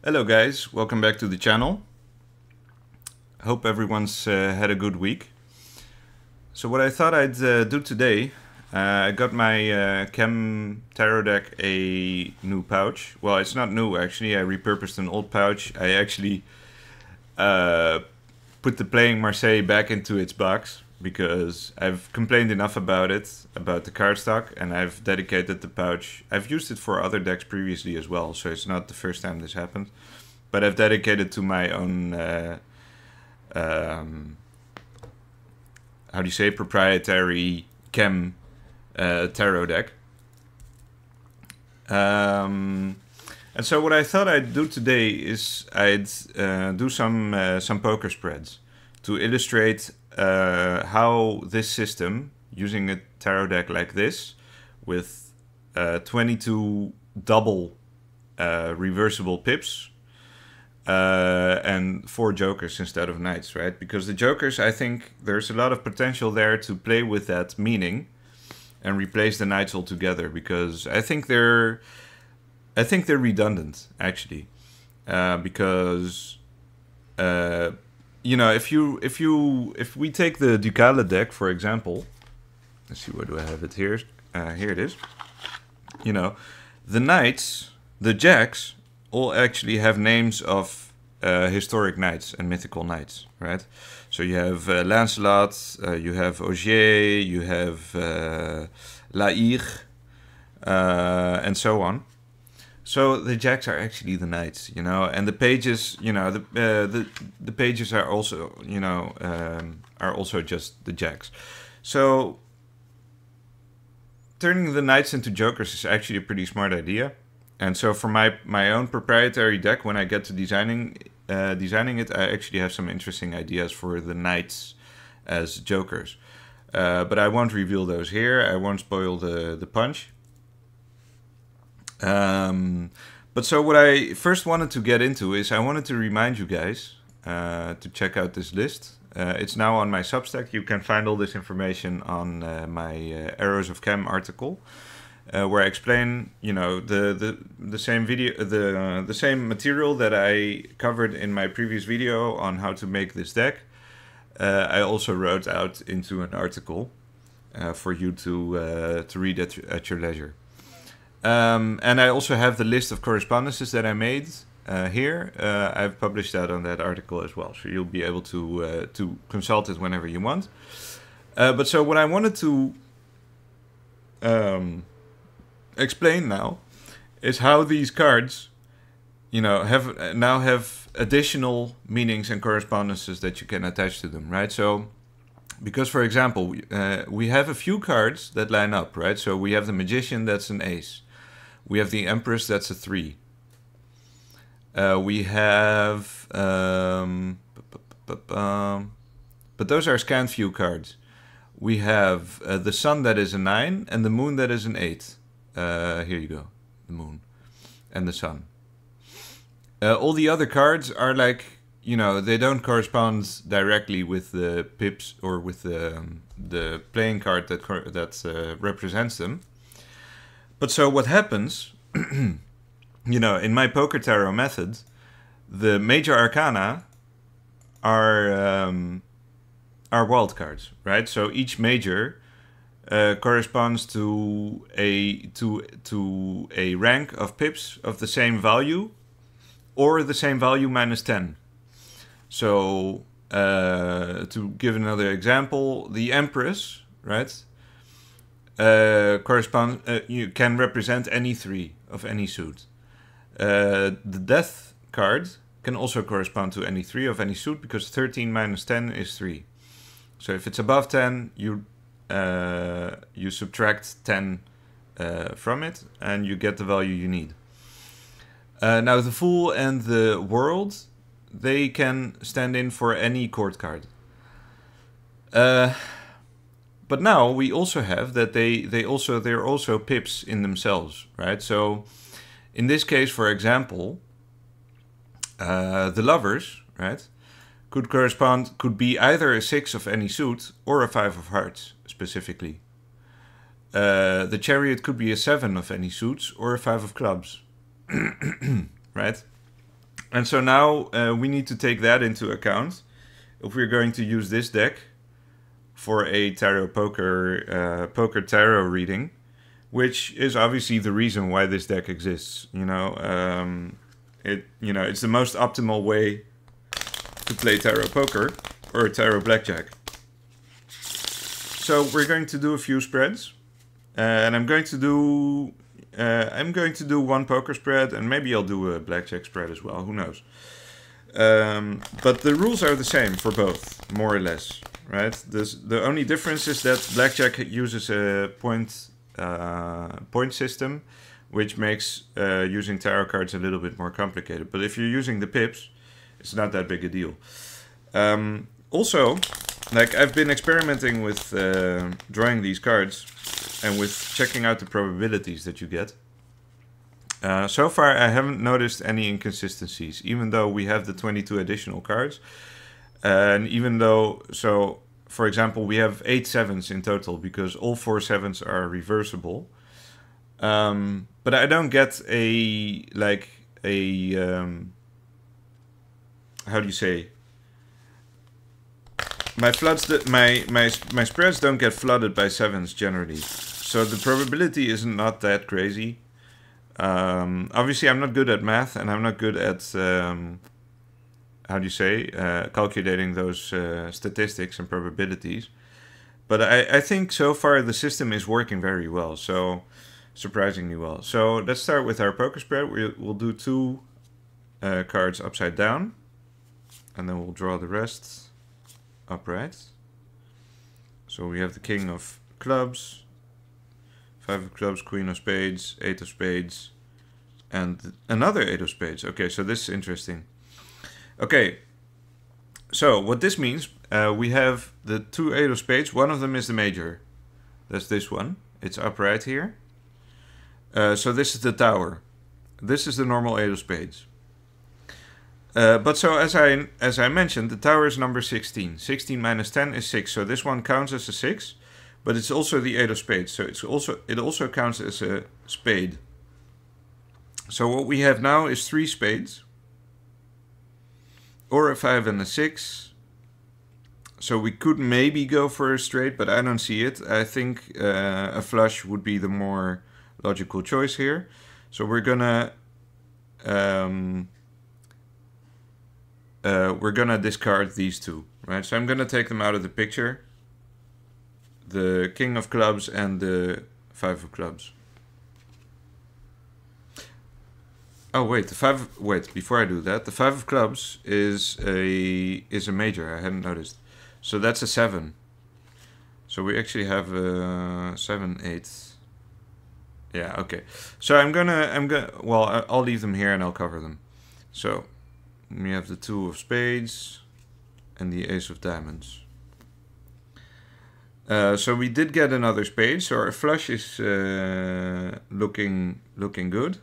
Hello guys, welcome back to the channel. Hope everyone's had a good week. So what I thought I'd do today, I got my Chem Tarot deck a new pouch. Well, it's not new actually, I repurposed an old pouch. I actually put the Playing Marseille back into its box because I've complained enough about it, about the cardstock, and I've dedicated the pouch. I've used it for other decks previously as well, so it's not the first time this happened. But I've dedicated to my own, how do you say, proprietary Chem tarot deck. And so what I thought I'd do today is I'd do some poker spreads to illustrate how this system, using a tarot deck like this, with 22 double reversible pips, and 4 jokers instead of knights, right? Because the jokers, I think there's a lot of potential there to play with that meaning and replace the knights altogether, because I think they're redundant actually, because you know, if we take the Ducale deck for example, let's see, where do I have it here? Here it is. You know, the knights, the jacks, all actually have names of historic knights and mythical knights, right? So you have Lancelot, you have Ogier, you have La Hire, and so on. So the jacks are actually the knights, you know, and the pages, you know, the pages are also, you know, are also just the jacks. So turning the knights into jokers is actually a pretty smart idea. And so for my own proprietary deck, when I get to designing it, I actually have some interesting ideas for the knights as jokers. But I won't reveal those here. I won't spoil the punch. But so what I first wanted to get into is I wanted to remind you guys to check out this list. It's now on my Substack. You can find all this information on my Arrows of Chem article, where I explain, you know, the same video, the same material that I covered in my previous video on how to make this deck. I also wrote out into an article for you to read at your leisure. And I also have the list of correspondences that I made here. I've published that on that article as well, so you'll be able to consult it whenever you want. But so what I wanted to explain now is how these cards, you know, have additional meanings and correspondences that you can attach to them, right? So, because for example, we have a few cards that line up, right? So we have the Magician, that's an ace. We have the Empress, that's a 3. We have, but those are scant few cards. We have the Sun, that is a 9, and the Moon, that is an 8. Here you go, the Moon and the Sun. All the other cards are like, you know, they don't correspond directly with the pips or with the playing card that represents them. But so what happens, you know, in my Poker Tarot method, the major arcana are wild cards, right? So each major corresponds to a rank of pips of the same value, or the same value minus 10. So to give another example, the Empress, right, you can represent any 3 of any suit. The Death card can also correspond to any 3 of any suit, because 13 minus 10 is 3. So if it's above 10, you subtract 10 from it, and you get the value you need. Now the Fool and the World, they can stand in for any court card. But now we also have that they're also pips in themselves, right? So in this case, for example, the Lovers, right, could be either a 6 of any suit or a 5 of hearts specifically. The Chariot could be a 7 of any suits or a 5 of clubs, right? And so now we need to take that into account if we're going to use this deck for a tarot poker tarot reading, which is obviously the reason why this deck exists. It's the most optimal way to play tarot poker or tarot blackjack. So we're going to do a few spreads, and I'm going to do one poker spread, and maybe I'll do a blackjack spread as well. Who knows? But the rules are the same for both, more or less, right? The only difference is that blackjack uses a point system, which makes using tarot cards a little bit more complicated. But if you're using the pips, it's not that big a deal. Also, like, I've been experimenting with drawing these cards and with checking out the probabilities that you get. So far, I haven't noticed any inconsistencies, even though we have the 22 additional cards. And even though, so for example, we have 8 sevens in total because all 4 sevens are reversible. But I don't get how do you say? My spreads don't get flooded by sevens generally. So the probability is not that crazy. Obviously, I'm not good at math, and I'm not good at calculating those statistics and probabilities. But I think so far the system is working very well, so surprisingly well. So let's start with our poker spread. We'll do 2 cards upside down, and then we'll draw the rest upright. So we have the King of Clubs, 5 of Clubs, Queen of Spades, 8 of Spades, and another 8 of Spades. Okay, so this is interesting. Okay, so what this means, we have the 2 8 of Spades. One of them is the major. That's this one. It's upright here. So this is the tower. This is the normal 8 of Spades. But so as I mentioned, the tower is number 16. 16 minus 10 is 6. So this one counts as a 6, but it's also the 8 of Spades. So it also counts as a spade. So what we have now is 3 spades, or a 5 and a 6. So we could maybe go for a straight, but I don't see it. I think a flush would be the more logical choice here. So we're gonna discard these 2, right? So I'm gonna take them out of the picture. The King of Clubs and the 5 of Clubs. Oh wait, before I do that, the 5 of Clubs is a major. I hadn't noticed. So that's a 7. So we actually have a 7, 8. Yeah, okay. So I'll leave them here and I'll cover them. So we have the 2 of Spades and the Ace of Diamonds. So we did get another spade, so our flush is looking good.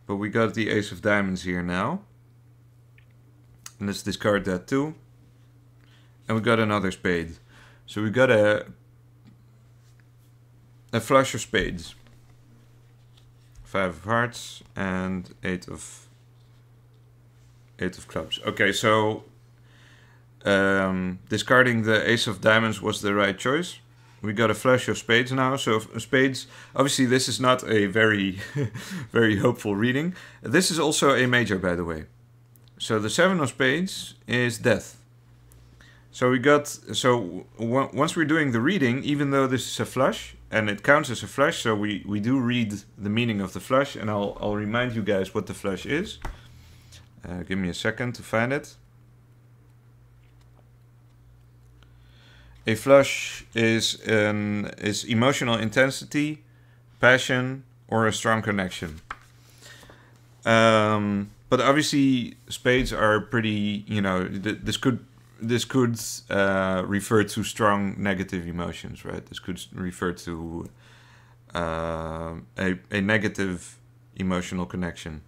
But we got the Ace of Diamonds here now. And let's discard that too. And we got another spade. So we got a flush of spades. 5 of hearts and 8 of clubs. Okay, so discarding the Ace of Diamonds was the right choice. We got a flush of spades now. So spades, obviously this is not a very, very hopeful reading. This is also a major, by the way. So the 7 of spades is death. So once we're doing the reading, even though this is a flush, and it counts as a flush, so we do read the meaning of the flush, and I'll remind you guys what the flush is. Give me a second to find it. A flush is emotional intensity, passion, or a strong connection. But obviously, spades are pretty. This could refer to strong negative emotions, right? This could refer to a negative emotional connection.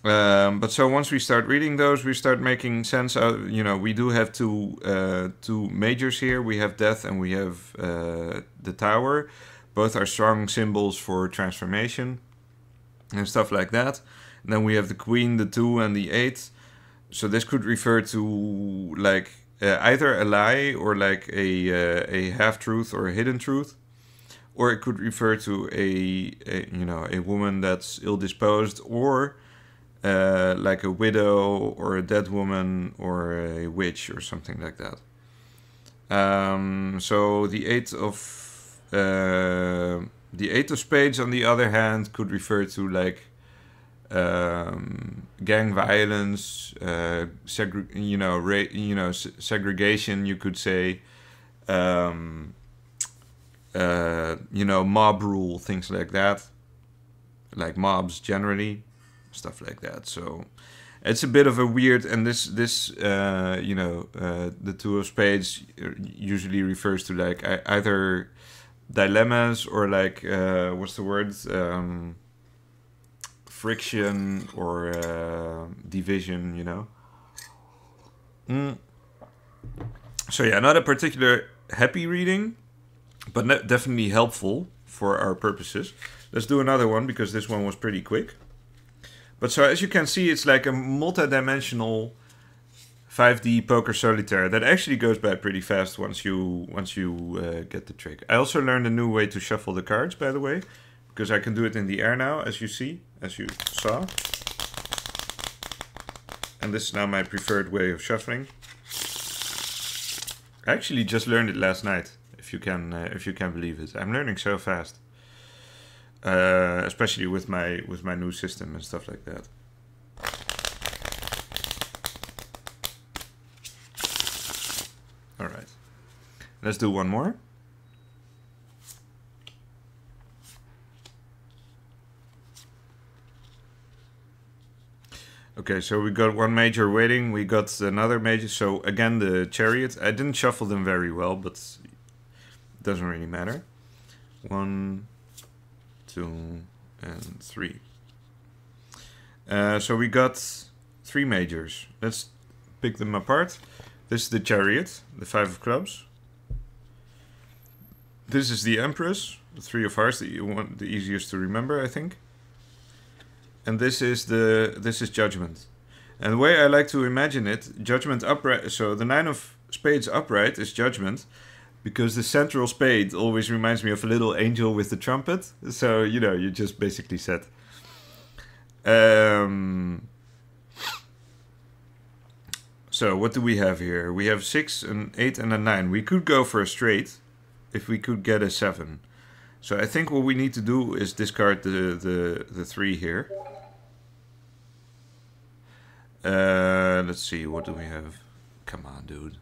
But so once we start reading those, we start making sense of, we do have two majors here. We have death and we have the tower. Both are strong symbols for transformation. and stuff like that. And then we have the queen, the 2, and the 8. So this could refer to like either a lie or like a half-truth or a hidden truth. Or it could refer to a woman that's ill-disposed, or like a widow or a dead woman or a witch or something like that. So the eight of spades, on the other hand, could refer to like gang violence, segregation. You could say, mob rule, things like that, like mobs generally, stuff like that. So it's a bit of a weird, and the 2 of spades usually refers to like either dilemmas or like what's the word, friction or division, So yeah, not a particular happy reading, but definitely helpful for our purposes. Let's do another one, because this one was pretty quick. But so as you can see, it's like a multi-dimensional 5D poker solitaire that actually goes by pretty fast once you get the trick. I also learned a new way to shuffle the cards, by the way, because I can do it in the air now, as you saw. And this is now my preferred way of shuffling. I actually just learned it last night, if you can believe it. I'm learning so fast, especially with my new system and stuff like that. All right, let's do one more. Okay, so we got one major waiting. We got another major. So again, the Chariot. I didn't shuffle them very well, but it doesn't really matter. 1, 2, and 3. So we got 3 majors. Let's pick them apart. This is the Chariot, the 5 of clubs. This is the Empress, the 3 of hearts, that you want, the easiest to remember, I think. And this is Judgment. And the way I like to imagine it, Judgment upright. So the 9 of spades upright is Judgment, because the central spade always reminds me of a little angel with the trumpet. So you just basically said. So what do we have here? We have 6, an 8, and a 9. We could go for a straight if we could get a 7. So I think what we need to do is discard the 3 here. Let's see, what do we have? Come on, dude.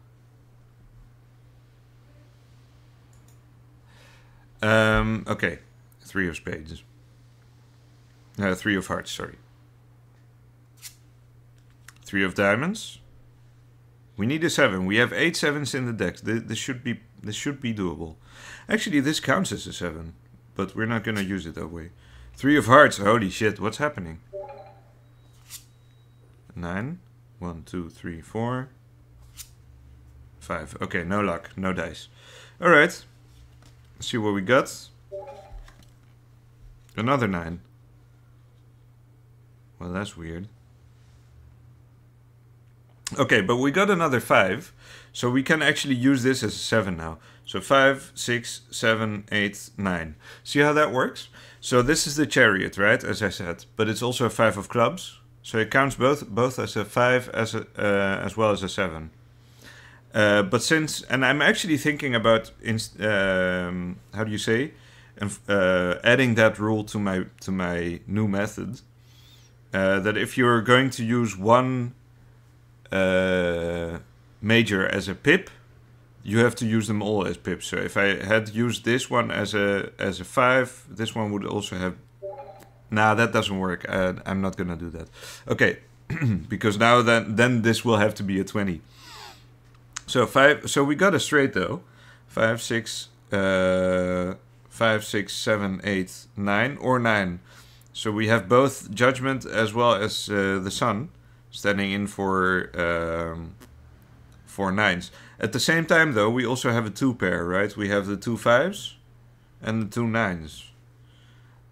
Okay, 3 of spades. 3 of hearts, sorry. 3 of diamonds. We need a 7. We have 8 7s in the deck. This should be doable. Actually, this counts as a 7, but we're not gonna use it that way. 3 of hearts. Holy shit! What's happening? 9. 1, 2, 3, 4, 5. Okay, no luck, no dice. All right. Let's see what we got. Another 9. Well, that's weird. Okay, but we got another 5, so we can actually use this as a 7 now. So 5, 6, 7, 8, 9. See how that works? So this is the Chariot, right? As I said, but it's also a 5 of clubs. So it counts both as a 5 as well as a 7. But since, and I'm actually thinking about how do you say, adding that rule to my new method. That if you're going to use one major as a pip, you have to use them all as pips. So if I had used this one as a 5, this one would also have. Nah, that doesn't work. I'm not gonna do that. Okay, because now then this will have to be a 20. So 5. So we got a straight though. 5, 6, 5, 6, 7, 8, 9, or 9. So we have both Judgment as well as the Sun standing in for 9s. At the same time, though, we also have a 2 pair, right? We have the 2 5s and the 2 9s.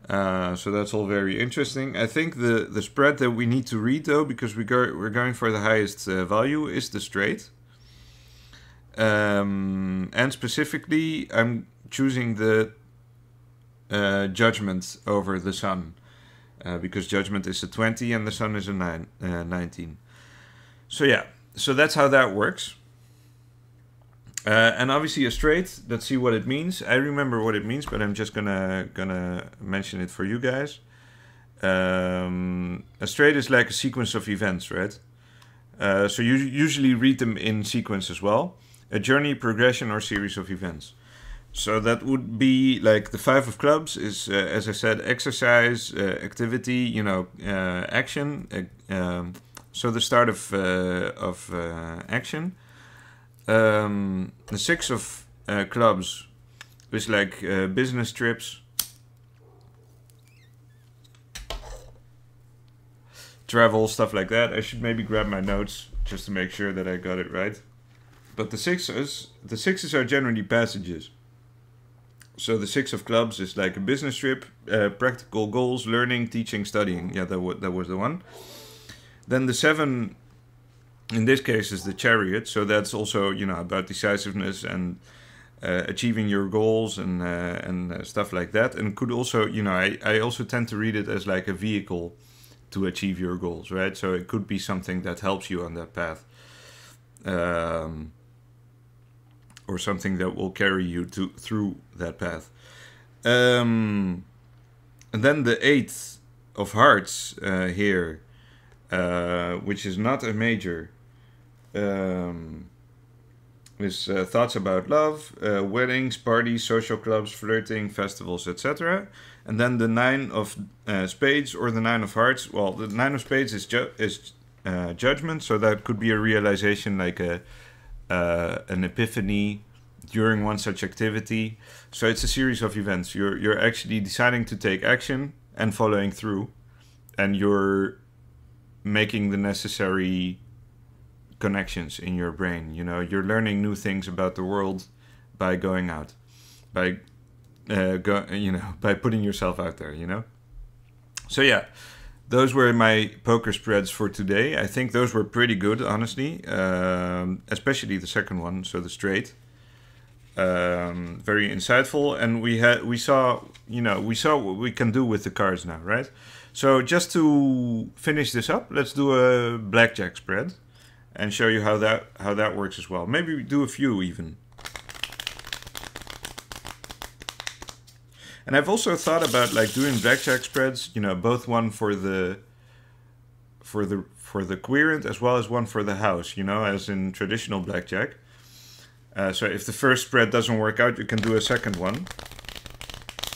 So that's all very interesting. I think the spread that we need to read though, because we're going for the highest value, is the straight. And specifically, I'm choosing the judgment over the sun, because judgment is a 20 and the sun is a 19. So yeah, so that's how that works. And obviously a straight, let's see what it means. I remember what it means, but I'm just gonna mention it for you guys. A straight is like a sequence of events, right? So you usually read them in sequence as well. A journey, progression, or series of events. So that would be like the 5 of clubs is, as I said, exercise, activity, action. So the start of action. The 6 of clubs is like business trips, travel, stuff like that. I should maybe grab my notes just to make sure that I got it right. But the sixes are generally passages. So the 6 of clubs is like a business trip, practical goals, learning, teaching, studying. Yeah, that was the one. Then the 7, in this case, is the chariot. So that's also, about decisiveness and achieving your goals and stuff like that. And could also, I also tend to read it as like a vehicle to achieve your goals, right? So it could be something that helps you on that path. Or something that will carry you through that path. And then the 8 of hearts here, which is not a major, is thoughts about love, weddings, parties, social clubs, flirting, festivals, etc. And then the 9 of spades or the 9 of hearts. Well, the 9 of spades is judgment, so that could be a realization, like an epiphany during one such activity. So it's a series of events. You're actually deciding to take action and following through, and you're making the necessary connections in your brain. You're learning new things about the world by going out, by by putting yourself out there. So yeah. Those were my poker spreads for today. I think those were pretty good, honestly. Especially the second one, so the straight. Very insightful, and we saw what we can do with the cards now, right? So just to finish this up, let's do a blackjack spread and show you how that works as well. Maybe we do a few even. And I've also thought about like doing blackjack spreads, both one for the querent as well as one for the house, as in traditional blackjack. So if the first spread doesn't work out, you can do a second one,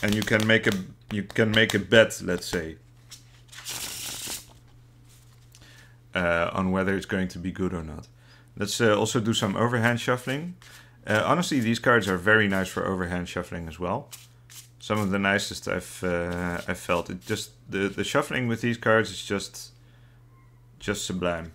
and you can make a bet, let's say, on whether it's going to be good or not. Let's also do some overhand shuffling. Honestly, these cards are very nice for overhand shuffling as well. Some of the nicest I've felt. It just the shuffling with these cards is just sublime.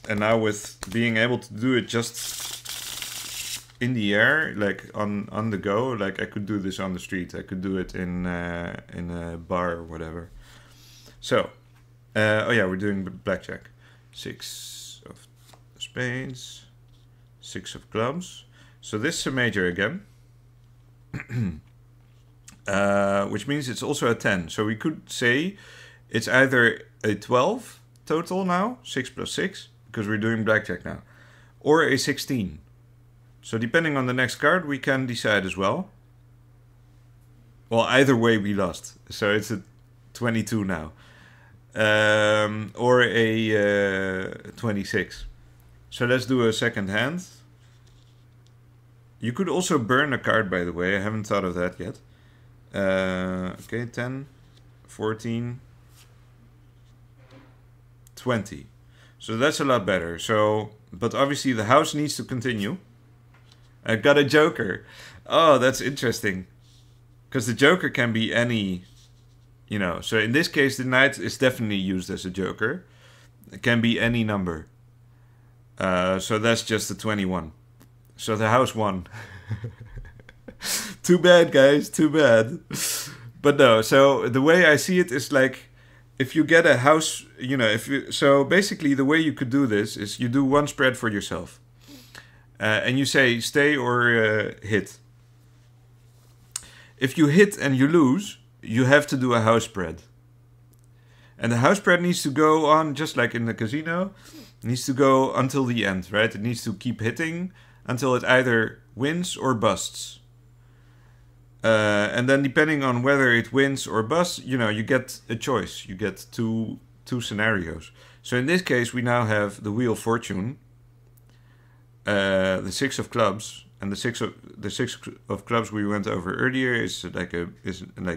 And now with being able to do it just in the air, like on the go, like I could do this on the street. I could do it in a bar or whatever. So, oh yeah, we're doing blackjack. 6 of spades. 6 of clubs. So this is a major again. Which means it's also a 10. So we could say it's either a 12 total now, 6 plus 6, because we're doing blackjack now, or a 16. So depending on the next card, we can decide as well. Well, either way we lost. So it's a 22 now. Or a 26. So let's do a second hand. You could also burn a card, by the way. I haven't thought of that yet. Okay, 10, 14, 20. So that's a lot better. So, but obviously the house needs to continue. I got a joker. Oh, that's interesting. Because the joker can be any, So in this case, the knight is definitely used as a joker. It can be any number. So that's just the 21. So the house won. Too bad, guys. Too bad. But no. So the way I see it is like, if you get a house, you know, if you, so basically the way you could do this is you do one spread for yourself, and you say stay or hit. If you hit and you lose, you have to do a house spread. And the house spread needs to go on, just like in the casino, it needs to go until the end, right? It needs to keep hitting until it either wins or busts. And then depending on whether it wins or busts, you know, you get a choice. You get two scenarios. So in this case, we now have the Wheel of Fortune, the six of clubs, and the six of clubs we went over earlier is like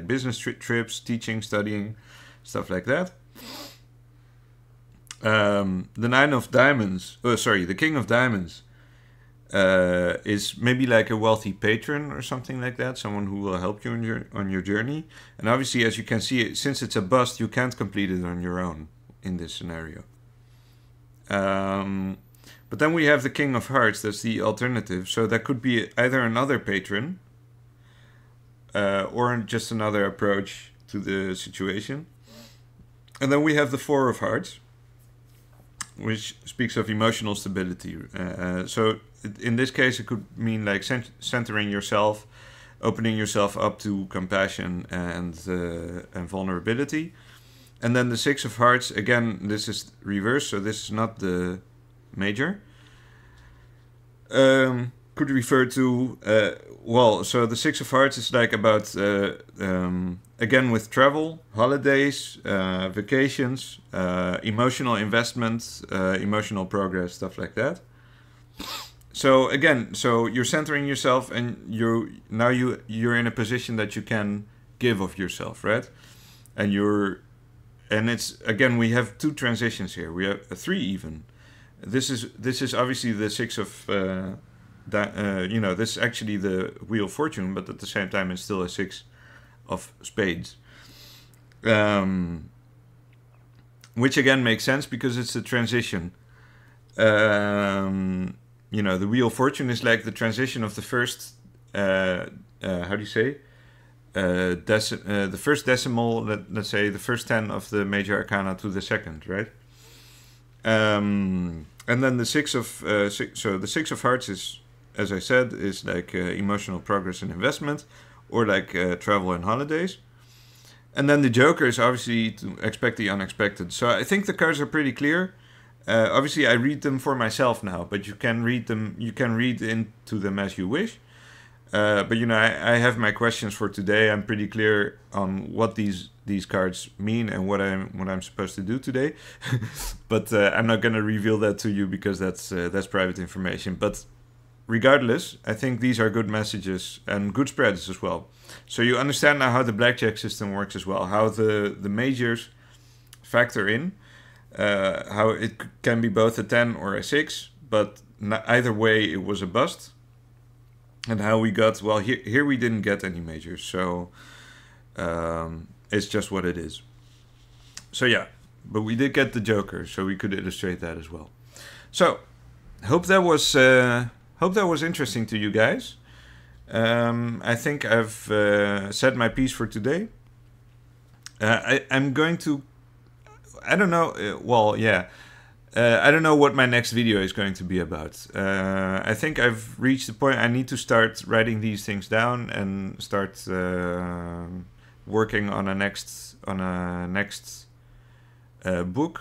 business trips, teaching, studying, stuff like that. The nine of diamonds, the king of diamonds, is maybe like a wealthy patron or something like that, someone who will help you on your journey. And obviously, as you can see, since it's a bust, you can't complete it on your own in this scenario. But then we have the King of Hearts, that's the alternative. So that could be either another patron or just another approach to the situation. And then we have the Four of Hearts, which speaks of emotional stability. So in this case, it could mean like centering yourself, opening yourself up to compassion and vulnerability. And then the Six of Hearts, again, this is reversed, so this is not the major. Could refer to, so the Six of Hearts is like about, again, with travel, holidays, vacations, emotional investment, emotional progress, stuff like that. So again, so you're centering yourself, and you're in a position that you can give of yourself, right? And it's, again, we have two transitions here. We have three even. This is obviously the six of, this is actually the Wheel of Fortune, but at the same time it's still a six of spades. Which again makes sense because it's a transition. The Wheel of Fortune is like the transition of the first, how do you say? The first decimal, let's say the first 10 of the major arcana to the second, right? And then the the Six of Hearts is, as I said, is like emotional progress and investment, or like travel and holidays. And then the Joker is obviously to expect the unexpected. So I think the cards are pretty clear. Obviously, I read them for myself now, but you can read them. You can read into them as you wish. But I have my questions for today. I'm pretty clear on what these cards mean and what I'm supposed to do today. But I'm not going to reveal that to you because that's private information. But regardless, I think these are good messages and good spreads as well. So you understand now how the blackjack system works as well, how the majors factor in, how it can be both a 10 or a 6, but either way it was a bust. And how we got, well, here we didn't get any majors, so it's just what it is. So yeah, but we did get the Joker, so we could illustrate that as well. So, hope that was interesting to you guys. I think I've said my piece for today. I'm going to, I don't know, I don't know what my next video is going to be about. I think I've reached the point I need to start writing these things down and start working on a next book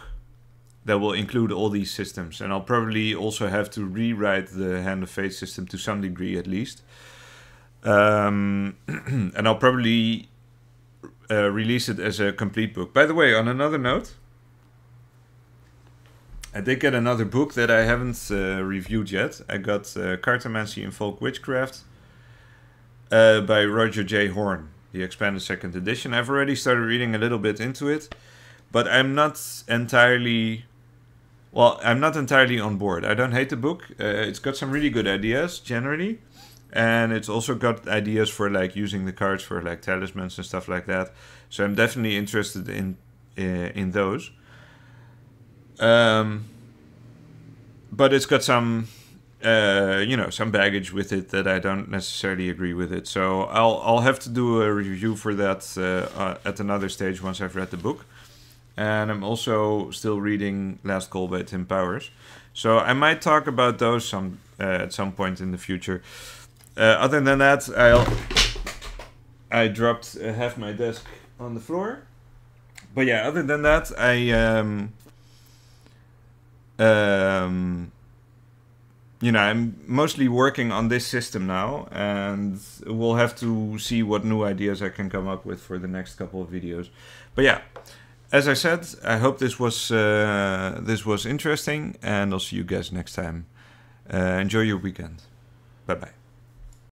that will include all these systems. And I'll probably also have to rewrite the Hand of Fate system to some degree at least. And I'll probably release it as a complete book. By the way, on another note, I did get another book that I haven't reviewed yet. I got Cartomancy in Folk Witchcraft by Roger J. Horn, the expanded second edition. I've already started reading a little bit into it, but I'm not entirely on board. I don't hate the book. It's got some really good ideas generally, and it's also got ideas for like using the cards for like talismans and stuff like that. So I'm definitely interested in those. But it's got some you know, some baggage with it that I don't necessarily agree with it. So I'll have to do a review for that at another stage once I've read the book. And I'm also still reading Last Call by Tim Powers. So I might talk about those at some point in the future. Other than that, I dropped half my desk on the floor. But yeah, other than that, you know, I'm mostly working on this system now, and we'll have to see what new ideas I can come up with for the next couple of videos. But yeah, as I said, I hope this was interesting, and I'll see you guys next time. Enjoy your weekend. Bye bye.